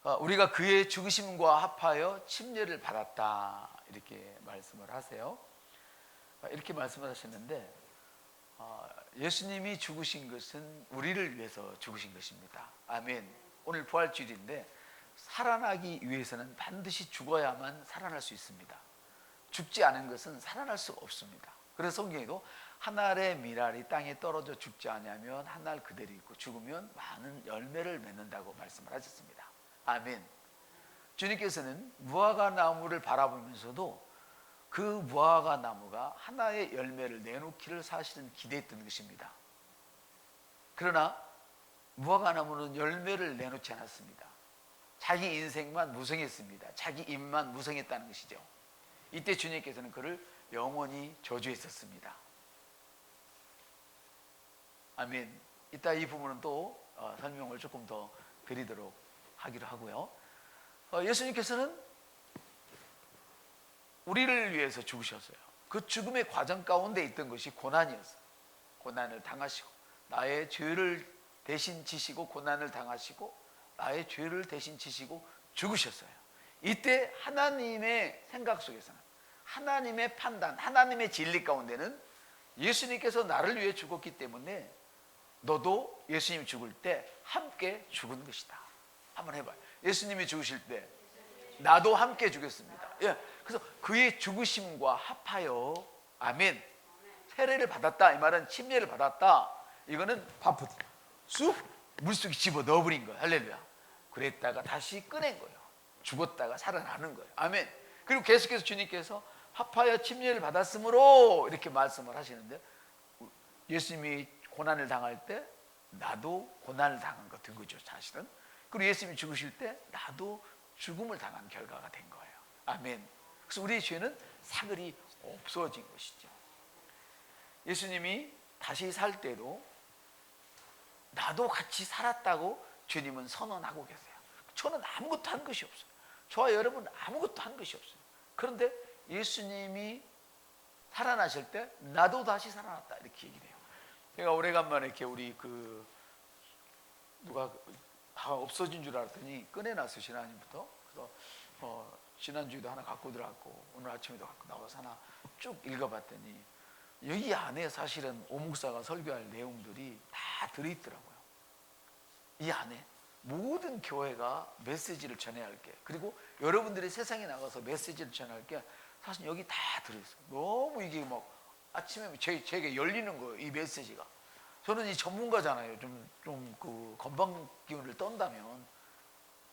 우리가 그의 죽으심과 합하여 침례를 받았다 이렇게 말씀을 하세요. 이렇게 말씀을 하셨는데 예수님이 죽으신 것은 우리를 위해서 죽으신 것입니다. 아멘. 오늘 부활주일인데 살아나기 위해서는 반드시 죽어야만 살아날 수 있습니다. 죽지 않은 것은 살아날 수가 없습니다. 그래서 성경에도 한 알의 밀알이 땅에 떨어져 죽지 않으면 한 알 그대로 있고 죽으면 많은 열매를 맺는다고 말씀을 하셨습니다. 아멘. 주님께서는 무화과 나무를 바라보면서도 그 무화과 나무가 하나의 열매를 내놓기를 사실은 기대했던 것입니다. 그러나 무화과 나무는 열매를 내놓지 않았습니다. 자기 인생만 무성했습니다. 자기 입만 무성했다는 것이죠. 이때 주님께서는 그를 영원히 저주했었습니다. 아멘. 이따 이 부분은 또 설명을 조금 더 드리도록 하기로 하고요. 예수님께서는 우리를 위해서 죽으셨어요. 그 죽음의 과정 가운데 있던 것이 고난이었어요. 고난을 당하시고 나의 죄를 대신 지시고 고난을 당하시고 나의 죄를 대신 지시고 죽으셨어요. 이때 하나님의 생각 속에서는 하나님의 판단, 하나님의 진리 가운데는 예수님께서 나를 위해 죽었기 때문에 너도 예수님이 죽을 때 함께 죽은 것이다. 한번 해봐요. 예수님이 죽으실 때 나도 함께 죽였습니다. 예, 그래서 그의 죽으심과 합하여 아멘. 세례를 받았다. 이 말은 침례를 받았다. 이거는 바쁘 쑥 물속에 집어 넣어버린 거예요. 할렐루야. 그랬다가 다시 꺼낸 거예요. 죽었다가 살아나는 거예요. 아멘. 그리고 계속해서 주님께서 합하여 침례를 받았으므로 이렇게 말씀을 하시는데 예수님이 고난을 당할 때 나도 고난을 당한 것 된 거죠, 사실은. 그리고 예수님이 죽으실 때 나도 죽음을 당한 결과가 된 거예요. 아멘. 그래서 우리의 죄는 사글이 없어진 것이죠. 예수님이 다시 살 때도 나도 같이 살았다고 주님은 선언하고 계세요. 저는 아무것도 한 것이 없어요. 저와 여러분은 아무것도 한 것이 없어요. 그런데 예수님이 살아나실 때 나도 다시 살아났다 이렇게 얘기를 해요. 제가 오래간만에 이렇게 우리 누가 없어진 줄 알았더니 꺼내놨어요. 지난주부터. 그래서 지난주에도 하나 갖고 들어갔고 오늘 아침에도 갖고 나와서 하나 쭉 읽어봤더니 여기 안에 사실은 오 목사가 설교할 내용들이 다 들어있더라고요. 이 안에 모든 교회가 메시지를 전해야 할 게, 그리고 여러분들이 세상에 나가서 메시지를 전해야 할 게 사실 여기 다 들어있어요. 너무 이게 막 아침에 제게 열리는 거예요. 이 메시지가. 저는 이 전문가잖아요. 좀 그 건방 기운을 떤다면,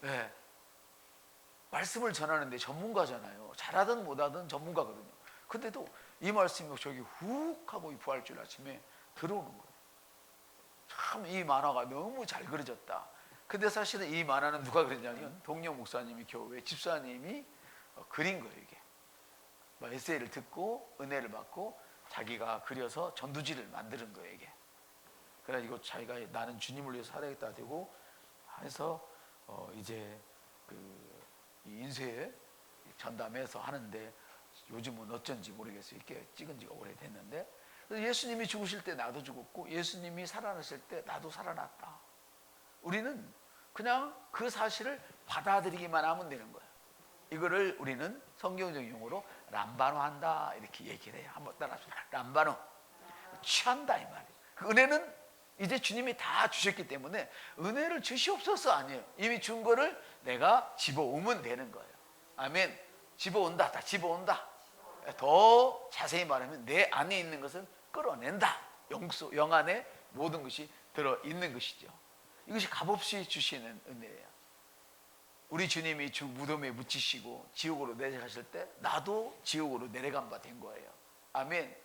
네. 말씀을 전하는데 전문가잖아요. 잘하든 못하든 전문가거든요. 근데도 이 말씀이 저기 훅 하고 이 부활주일 아침에 들어오는 거예요. 참 이 만화가 너무 잘 그려졌다. 근데 사실은 이 만화는 누가 그렸냐면 동료 목사님이 교회 집사님이 그린 거예요. 이게 에세이를 듣고 은혜를 받고 자기가 그려서 전두지를 만드는 거예요. 이게. 그래서 이거 자기가 나는 주님을 위해서 살아야겠다 되고 해서 이제 인쇄 전담해서 하는데 요즘은 어쩐지 모르겠어요. 이렇게 찍은 지가 오래됐는데, 예수님이 죽으실 때 나도 죽었고 예수님이 살아나실 때 나도 살아났다. 우리는 그냥 그 사실을 받아들이기만 하면 되는 거예요. 이거를 우리는 성경적 용어로 람바노한다 이렇게 얘기를 해요. 한번 따라합시다. 람바노. 취한다 이 말이에요. 그 은혜는 이제 주님이 다 주셨기 때문에 은혜를 주시옵소서 아니에요. 이미 준 거를 내가 집어오면 되는 거예요. 아멘. 집어온다. 다 집어온다. 더 자세히 말하면 내 안에 있는 것은 끌어낸다. 영 안에 모든 것이 들어있는 것이죠. 이것이 값없이 주시는 은혜예요. 우리 주님이 무덤에 묻히시고 지옥으로 내려가실 때 나도 지옥으로 내려간 바 된 거예요. 아멘.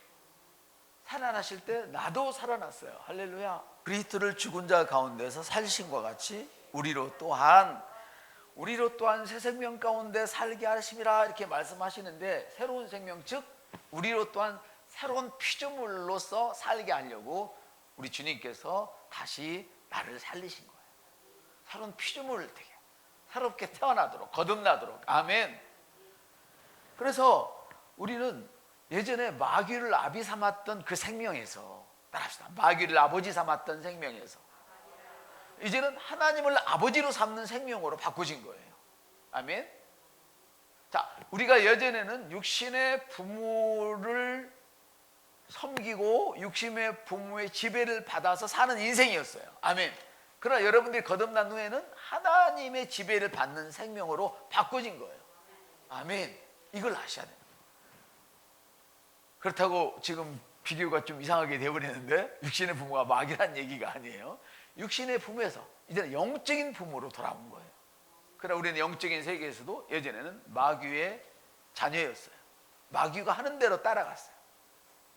살아나실 때 나도 살아났어요. 할렐루야. 그리스도를 죽은 자 가운데서 살리심과 같이 우리로 또한 새 생명 가운데 살게 하심이라 이렇게 말씀하시는데, 새로운 생명 즉 우리로 또한 새로운 피조물로서 살게 하려고 우리 주님께서 다시 나를 살리신 거예요. 새로운 피조물을 되게 새롭게 태어나도록, 거듭나도록. 아멘. 그래서 우리는 예전에 마귀를 아비 삼았던 그 생명에서, 따라합시다. 마귀를 아버지 삼았던 생명에서 이제는 하나님을 아버지로 삼는 생명으로 바꿔진 거예요. 아멘. 자, 우리가 예전에는 육신의 부모를 섬기고 육신의 부모의 지배를 받아서 사는 인생이었어요. 아멘. 그러나 여러분들이 거듭난 후에는 하나님의 지배를 받는 생명으로 바꿔진 거예요. 아멘. 이걸 아셔야 돼요. 그렇다고 지금 비교가 좀 이상하게 되어버리는데, 육신의 부모가 마귀란 얘기가 아니에요. 육신의 부모에서 이제는 영적인 부모로 돌아온 거예요. 그러나 우리는 영적인 세계에서도 예전에는 마귀의 자녀였어요. 마귀가 하는 대로 따라갔어요.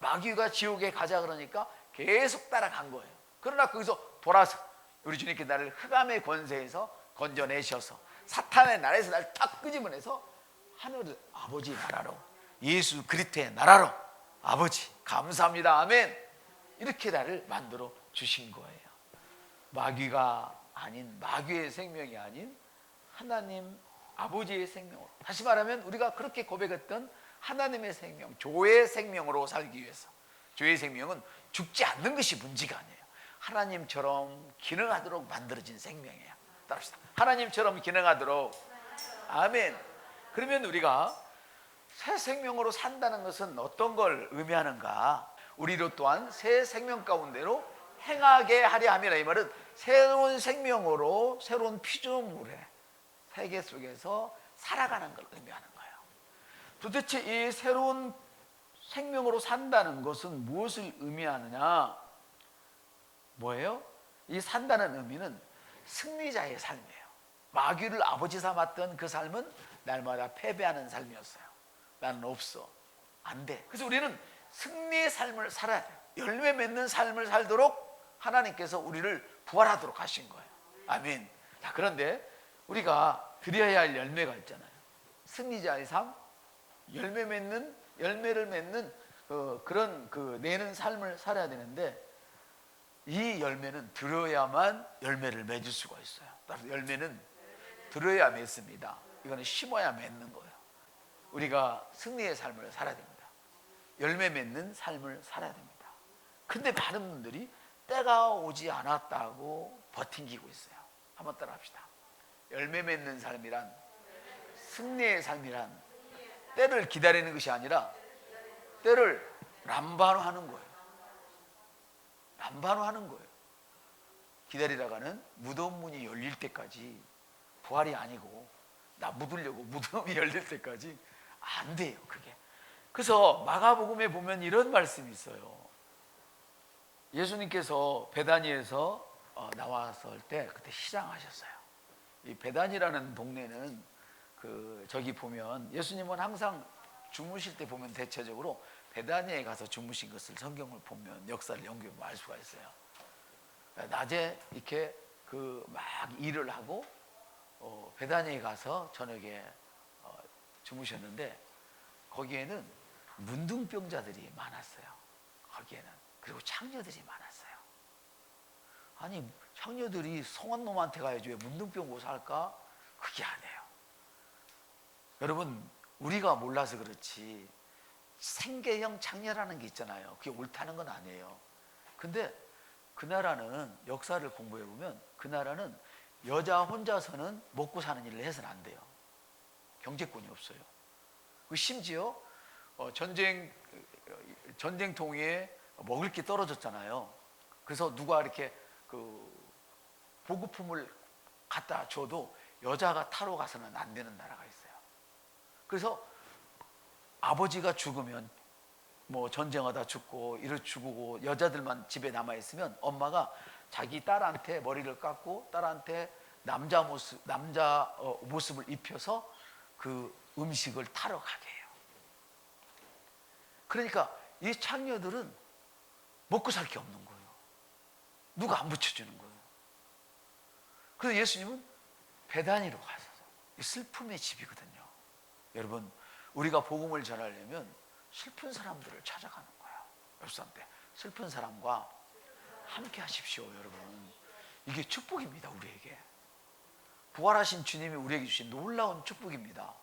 마귀가 지옥에 가자 그러니까 계속 따라간 거예요. 그러나 거기서 돌아서 우리 주님께 나를 흑암의 권세에서 건져내셔서 사탄의 나라에서 나를 탁 끄집어내서 하늘 아버지 나라로, 예수 그리스도의 나라로, 아버지 감사합니다 아멘, 이렇게 나를 만들어 주신 거예요. 마귀가 아닌, 마귀의 생명이 아닌 하나님 아버지의 생명으로, 다시 말하면 우리가 그렇게 고백했던 하나님의 생명, 조의 생명으로 살기 위해서, 조의 생명은 죽지 않는 것이 문제가 아니에요. 하나님처럼 기능하도록 만들어진 생명이에요. 따라합시다. 하나님처럼 기능하도록. 아멘. 그러면 우리가 새 생명으로 산다는 것은 어떤 걸 의미하는가? 우리로 또한 새 생명 가운데로 행하게 하려 함이라. 이 말은 새로운 생명으로, 새로운 피조물의 세계 속에서 살아가는 걸 의미하는 거예요. 도대체 이 새로운 생명으로 산다는 것은 무엇을 의미하느냐? 뭐예요? 이 산다는 의미는 승리자의 삶이에요. 마귀를 아버지 삼았던 그 삶은 날마다 패배하는 삶이었어요. 나는 없어, 안 돼. 그래서 우리는 승리의 삶을 살아야 돼요. 열매 맺는 삶을 살도록 하나님께서 우리를 부활하도록 하신 거예요. 아멘. 자, 그런데 우리가 드려야 할 열매가 있잖아요. 승리자의 삶, 열매를 맺는 그런 내는 삶을 살아야 되는데, 이 열매는 들어야만 열매를 맺을 수가 있어요. 따라서 열매는 들어야 맺습니다. 이거는 심어야 맺는 거예요. 우리가 승리의 삶을 살아야 됩니다. 열매 맺는 삶을 살아야 됩니다. 근데 많은 분들이 때가 오지 않았다고 버팅기고 있어요. 한번 따라 합시다. 열매 맺는 삶이란, 승리의 삶이란 때를 기다리는 것이 아니라 때를 람바노하는 거예요. 람바노하는 거예요. 기다리다가는 무덤 문이 열릴 때까지, 부활이 아니고 나 묻으려고 무덤이 열릴 때까지 안 돼요, 그게. 그래서 마가복음에 보면 이런 말씀이 있어요. 예수님께서 베다니에서 나왔을 때 그때 시장하셨어요. 이 베다니라는 동네는 저기 보면 예수님은 항상 주무실 때 보면 대체적으로 베다니에 가서 주무신 것을 성경을 보면, 역사를 연구해보면 알 수가 있어요. 낮에 이렇게 막 일을 하고 베다니에 가서 저녁에 주무셨는데, 거기에는 문둥병자들이 많았어요. 거기에는. 그리고 창녀들이 많았어요. 아니, 창녀들이 성한 놈한테 가야지 왜 문둥병 고서 할까? 그게 아니에요. 여러분, 우리가 몰라서 그렇지 생계형 창녀라는 게 있잖아요. 그게 옳다는 건 아니에요. 근데 그 나라는, 역사를 공부해 보면 그 나라는 여자 혼자서는 먹고 사는 일을 해서는 안 돼요. 경제권이 없어요. 심지어 전쟁통에 먹을 게 떨어졌잖아요. 그래서 누가 이렇게 보급품을 갖다 줘도 여자가 타러 가서는 안 되는 나라가 있어요. 그래서 아버지가 죽으면, 전쟁하다 죽고 이를 죽고 여자들만 집에 남아 있으면 엄마가 자기 딸한테 머리를 깎고 딸한테 남자 모습을 입혀서 그 음식을 타러 가게 해요. 그러니까 이 창녀들은 먹고 살 게 없는 거예요. 누가 안 붙여주는 거예요. 그래서 예수님은 베다니로 가셔서, 슬픔의 집이거든요. 여러분, 우리가 복음을 전하려면 슬픈 사람들을 찾아가는 거예요. 열상 때 슬픈 사람과 함께 하십시오. 여러분, 이게 축복입니다. 우리에게 부활하신 주님이 우리에게 주신 놀라운 축복입니다.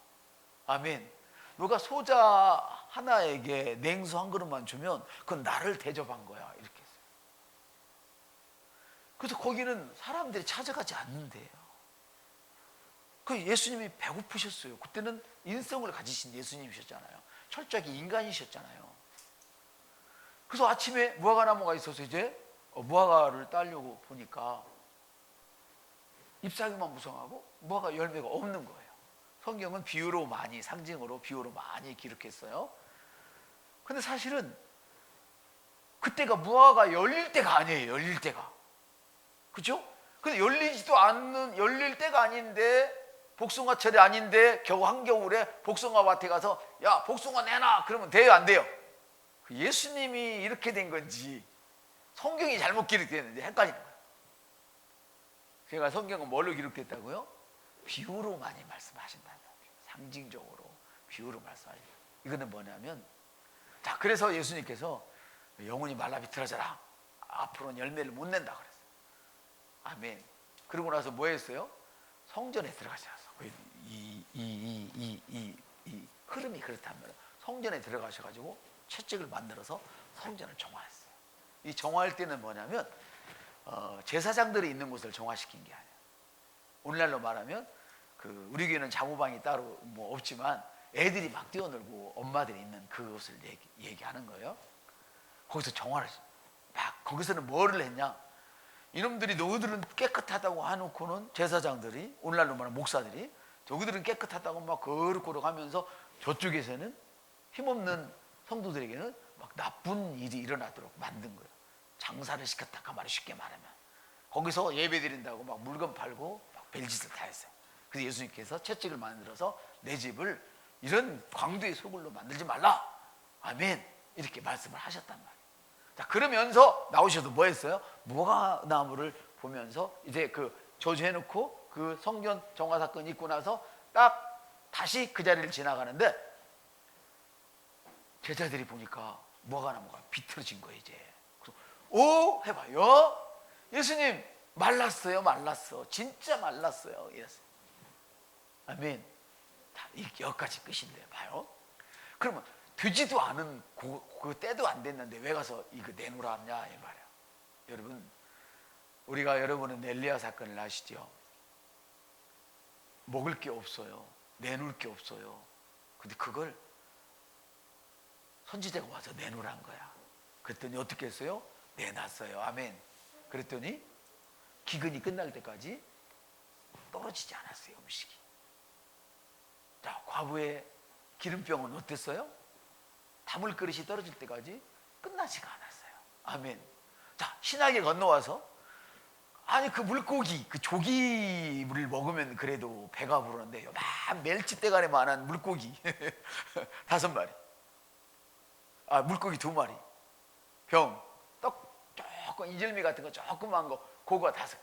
아멘. 누가 소자 하나에게 냉수 한 그릇만 주면 그건 나를 대접한 거야, 이렇게 했어요. 그래서 거기는 사람들이 찾아가지 않는데요. 그 예수님이 배고프셨어요. 그때는 인성을 가지신 예수님이셨잖아요. 철저하게 인간이셨잖아요. 그래서 아침에 무화과 나무가 있어서 이제 무화과를 따려고 보니까 잎사귀만 무성하고 무화과 열매가 없는 거예요. 성경은 비유로 많이, 상징으로 비유로 많이 기록했어요. 근데 사실은 그때가 무화과가 열릴 때가 아니에요. 열릴 때가. 그죠? 근데 열리지도 않는, 열릴 때가 아닌데, 복숭아철이 아닌데 겨우 한겨울에 복숭아 밭에 가서 야 복숭아 내놔 그러면 돼요 안 돼요? 예수님이 이렇게 된 건지 성경이 잘못 기록됐는지 헷갈리는 거예요. 제가 성경은 뭘로 기록됐다고요? 비유로 많이 말씀하신다는 거예요. 상징적으로 비유로 말씀하신다. 이거는 뭐냐면, 자 그래서 예수님께서 영혼이 말라 비틀어져라, 앞으로는 열매를 못 낸다 그랬어요. 아멘. 그러고 나서 뭐 했어요? 성전에 들어가셔서 이 흐름이 그렇다면 성전에 들어가셔가지고 채찍을 만들어서 성전을 정화했어요. 이 정화할 때는 뭐냐면 제사장들이 있는 곳을 정화시킨 게 아니에요. 오늘날로 말하면 그 우리 교회는 자무방이 따로 뭐 없지만 애들이 막 뛰어놀고 엄마들이 있는 그곳을 얘기하는 거예요. 거기서 정화를 막, 거기서는 뭐를 했냐? 이놈들이 너희들은 깨끗하다고 해놓고는, 제사장들이, 오늘날로 말하면 목사들이 저기들은 깨끗하다고 막 거룩거룩 하면서 저쪽에서는 힘없는 성도들에게는 막 나쁜 일이 일어나도록 만든 거예요. 장사를 시켰다 그 말이, 쉽게 말하면 거기서 예배 드린다고 막 물건 팔고 막 별짓을 다 했어요. 그래서 예수님께서 채찍을 만들어서 내 집을 이런 광두의 소굴로 만들지 말라, 아멘, 이렇게 말씀을 하셨단 말이에요. 자 그러면서 나오셔도 뭐 했어요? 무화과나무를 보면서 이제 그 저주해놓고 그 성전 정화 사건이 있고 나서 딱 다시 그 자리를 지나가는데 제자들이 보니까 무화과나무가 비틀어진 거예요. 이제 오 해봐요. 예수님 말랐어요. 말랐어. 진짜 말랐어요. 이랬어요. 아멘. 여기까지 끝인데 봐요. 그러면 되지도 않은 그 때도 안 됐는데 왜 가서 이거 내놓으라 하냐 이 말이야. 여러분, 우리가 여러분은 엘리야 사건을 아시죠? 먹을 게 없어요. 내놓을 게 없어요. 근데 그걸 선지자가 와서 내놓으란 거야. 그랬더니 어떻게 했어요? 내놨어요. 아멘. 그랬더니 기근이 끝날 때까지 떨어지지 않았어요. 음식이. 자, 과부의 기름병은 어땠어요? 담을 그릇이 떨어질 때까지 끝나지가 않았어요. 아멘. 자, 신학에 건너와서 아니 그 물고기, 그 조기를 먹으면 그래도 배가 부르는데 막 멸치대가리만한 물고기 5마리, 아 물고기 2마리, 병, 떡 조금 이절미 같은 거 조그만 거 그거 5개.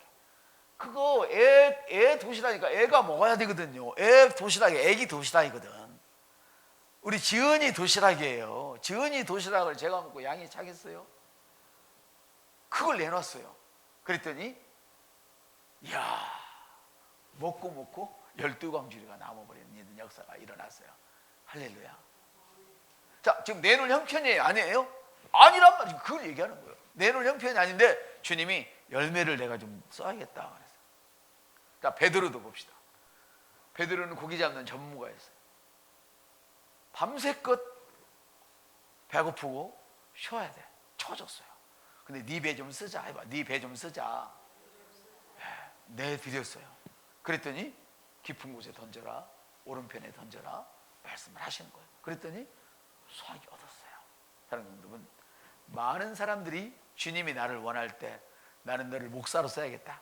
그거 애 도시락이니까 애가 먹어야 되거든요. 애 도시락이 애기 도시락이거든. 우리 지은이 도시락이에요. 지은이 도시락을 제가 먹고 양이 차겠어요? 그걸 내놨어요. 그랬더니 이야, 먹고 12광주리가 남아버리는 역사가 일어났어요. 할렐루야. 자, 지금 내놓을 형편이 아니에요? 아니란 말이죠. 그걸 얘기하는 거예요. 내놓을 형편이 아닌데 주님이 열매를 내가 좀 써야겠다 그랬어요. 자, 베드로도 봅시다. 베드로는 고기 잡는 전문가였어요. 밤새껏 배고프고 쉬어야 돼. 쳐줬어요. 근데 네 배 좀 쓰자 해봐. 네 배 좀 쓰자. 내드렸어요. 그랬더니 깊은 곳에 던져라, 오른편에 던져라 말씀을 하시는 거예요. 그랬더니 수확이 얻었어요. 사랑하는 여러분, 많은 사람들이 주님이 나를 원할 때 나는 너를 목사로 써야겠다,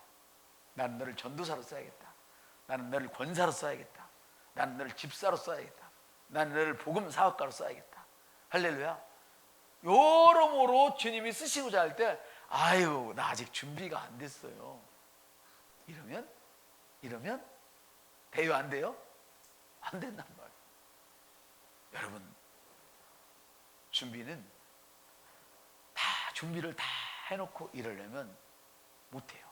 나는 너를 전도사로 써야겠다, 나는 너를 권사로 써야겠다, 나는 너를 집사로 써야겠다, 나는 너를 복음 사역가로 써야겠다. 할렐루야. 여러모로 주님이 쓰시고자 할 때 아유 나 아직 준비가 안 됐어요. 이러면 돼요 안 돼요? 안 된단 말이에요. 여러분, 준비를 다 해놓고 이러려면 못해요.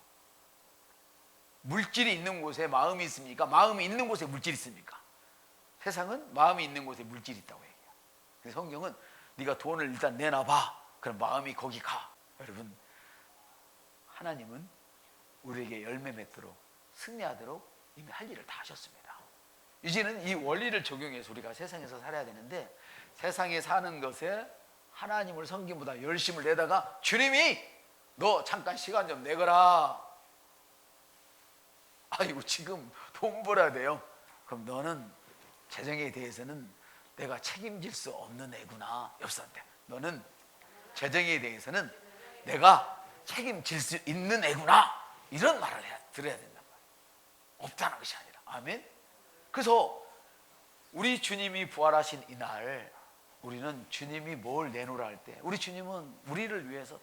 물질이 있는 곳에 마음이 있습니까? 마음이 있는 곳에 물질이 있습니까? 세상은 마음이 있는 곳에 물질이 있다고 얘기해요. 그래서 성경은 네가 돈을 일단 내놔봐. 그럼 마음이 거기 가. 여러분, 하나님은 우리에게 열매 맺도록 승리하도록 이미 할 일을 다 하셨습니다. 이제는 이 원리를 적용해서 우리가 세상에서 살아야 되는데, 세상에 사는 것에 하나님을 섬김보다 열심을 내다가 주님이 너 잠깐 시간 좀 내거라. 아이고 지금 돈 벌어야 돼요. 그럼 너는 재정에 대해서는 내가 책임질 수 없는 애구나. 옆사람한테 너는 재정에 대해서는 내가 책임질 수 있는 애구나. 이런 말을 들어야 된단 말이에요. 없다는 것이 아니라. 아멘. 그래서 우리 주님이 부활하신 이날, 우리는 주님이 뭘 내놓으라 할 때, 우리 주님은 우리를 위해서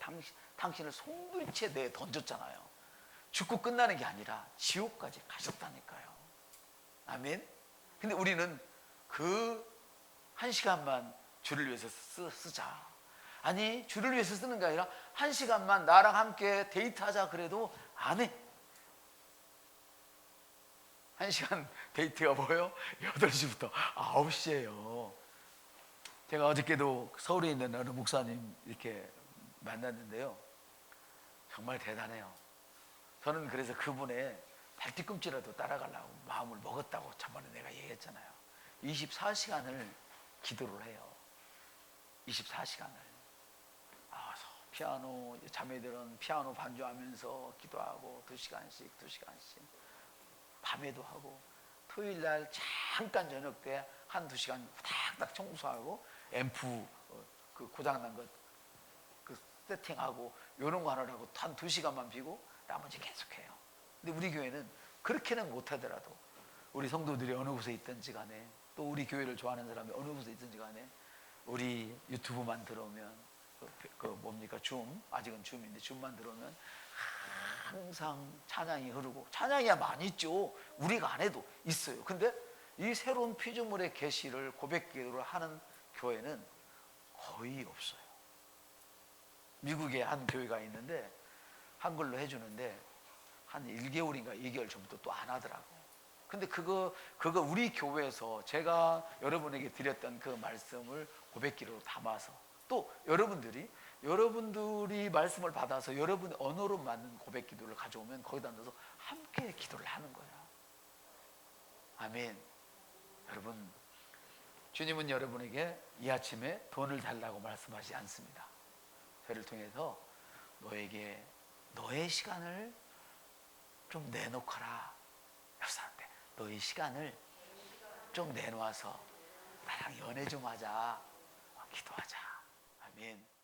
당신을 송두리째 내 던졌잖아요. 죽고 끝나는 게 아니라 지옥까지 가셨다니까요. 아멘. 근데 우리는 그 한 시간만 주를 위해서 쓰자. 아니 주를 위해서 쓰는 게 아니라 한 시간만 나랑 함께 데이트하자 그래도 안 해. 한 시간 데이트가 뭐예요? 8시부터 9시예요. 제가 어저께도 서울에 있는 어느 목사님 이렇게 만났는데요. 정말 대단해요. 저는 그래서 그분의 발뒤꿈치라도 따라가려고 마음을 먹었다고 저번에 내가 얘기했잖아요. 24시간을 기도를 해요. 24시간을. 피아노, 자매들은 피아노 반주하면서 기도하고 2시간씩 밤에도 하고, 토요일날 잠깐 저녁 때 한두 시간 딱딱 청소하고 앰프 그 고장난 것 그 세팅하고 이런 거 하느라고 한 2시간만 비고 나머지 계속해요. 근데 우리 교회는 그렇게는 못하더라도 우리 성도들이 어느 곳에 있든지 간에, 또 우리 교회를 좋아하는 사람이 어느 곳에 있든지 간에 우리 유튜브만 들어오면 뭡니까 줌, 아직은 줌인데 줌만 들어오면 항상 찬양이 흐르고, 찬양이야 많이 있죠. 우리가 안 해도 있어요. 근데 이 새로운 피조물의 계시를 고백기도를 하는 교회는 거의 없어요. 미국에 한 교회가 있는데 한글로 해주는데 한 1개월인가 2개월 전부터 또 안 하더라고요. 근데 그거 우리 교회에서 제가 여러분에게 드렸던 그 말씀을 고백기로 담아서, 또 여러분들이 말씀을 받아서 여러분의 언어로 맞는 고백 기도를 가져오면 거기다 넣어서 함께 기도를 하는 거예요. 아멘. 여러분, 주님은 여러분에게 이 아침에 돈을 달라고 말씀하지 않습니다. 저를 통해서 너에게 너의 시간을 좀 내놓거라. 옆사람한테 너의 시간을 좀 내놓아서 나랑 연애 좀 하자. 기도하자. 아멘.